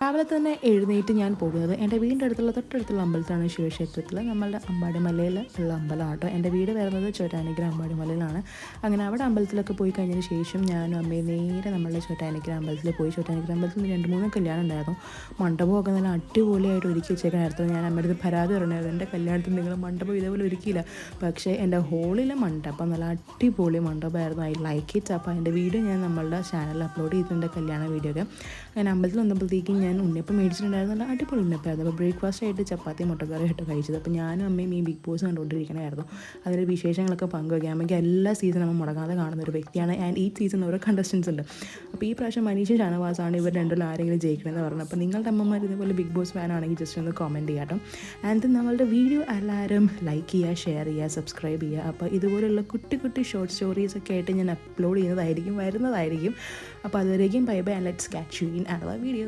രാവിലെ തന്നെ എഴുന്നേറ്റ് ഞാൻ പോകുന്നത് എൻ്റെ വീടിൻ്റെ തൊട്ടടുത്തുള്ള അമ്പലത്തിലാണ്, ശിവക്ഷേത്രത്തിൽ. നമ്മളുടെ അമ്പാടിമലയിൽ ഉള്ള അമ്പലമാണ് കേട്ടോ. എൻ്റെ വീട് വരുന്നത് ചോറ്റാനിക്കര അമ്പാടിമലയിലാണ്. അങ്ങനെ അവിടെ അമ്പലത്തിലൊക്കെ പോയി കഴിഞ്ഞതിന് ശേഷം ഞാനും അമ്മയും നേരെ നമ്മളുടെ ചോറ്റാനിക്കര അമ്പലത്തിൽ പോയി. ചോറ്റാനിക്കര അമ്പലത്തിൽ 2-3 കല്യാണം ഉണ്ടായിരുന്നു. മണ്ഡപമൊക്കെ നല്ല അടിപൊളിയായിട്ട് ഒരുക്കി വെച്ചേക്കാനായിരുന്നു. ഞാൻ അമ്മയുടെ പരാതി പറഞ്ഞായിരുന്നു, എൻ്റെ കല്യാണത്തിന് നിങ്ങൾ മണ്ഡപം ഇതേപോലെ ഒരുക്കിയില്ല. പക്ഷേ എൻ്റെ ഹോളിലെ മണ്ഡപം നല്ല അടിപൊളി മണ്ഡപമായിരുന്നു. I like it. അപ്പോൾ എൻ്റെ വീഡിയോ ഞാൻ നമ്മളുടെ ചാനലിൽ അപ്ലോഡ് ചെയ്തിട്ടുണ്ട്, കല്യാണ വീഡിയോ ഒക്കെ. അങ്ങനെ അമ്പലത്തിൽ വന്നപ്പോഴത്തേക്കും ഞാൻ ഉണ്ണിയപ്പം മേടിച്ചിട്ടുണ്ടായിരുന്നു. നല്ല അടിപൊളി ഉണ്ണിയപ്പമായിരുന്നു. അപ്പോൾ ബ്രേക്ക്ഫാസ്റ്റ് ആയിട്ട് ചപ്പാത്തി മുട്ടക്കറിയായിട്ട് കഴിച്ചത്. അപ്പോൾ ഞാനും അമ്മയും ഈ ബിഗ് ബോസ് കണ്ടുകൊണ്ടിരിക്കണമായിരുന്നു. അതിൻ്റെ വിശേഷങ്ങളൊക്കെ പങ്കുവയ്ക്കാം. നമുക്ക് എല്ലാ സീസണും നമ്മൾ മുടങ്ങാതെ കാണുന്ന ഒരു വ്യക്തിയാണ്. ആൻഡ് ഈ സീസൺ ഓരോ കണ്ടസ്റ്റൻസ് ഉണ്ട്. അപ്പോൾ ഈ പ്രാവശ്യം മനീഷ ഷാനവാസാണ് ഇവർ രണ്ടിലും ആരെങ്കിലും ജയിക്കണമെന്ന് പറഞ്ഞു. അപ്പോൾ നിങ്ങളുടെ അമ്മമാർ ഇതേപോലെ ബിഗ് ബോസ് ഫാനാണെങ്കിൽ ജസ്റ്റ് ഒന്ന് കമൻറ്റ് ചെയ്യാം കേട്ടോ. ആൻഡ് നമ്മളുടെ വീഡിയോ എല്ലാവരും ലൈക്ക് ചെയ്യുക, ഷെയർ ചെയ്യുക, സബ്സ്ക്രൈബ് ചെയ്യുക. അപ്പോൾ ഇതുപോലുള്ള കുട്ടി കുട്ടി ഷോർട്ട് സ്റ്റോറീസൊക്കെ ആയിട്ട് ഞാൻ അപ്ലോഡ് ചെയ്യുന്നതായിരിക്കും, വരുന്നതായിരിക്കും. അപ്പോൾ അതുവരേക്കും bye bye and let's catch you in another video.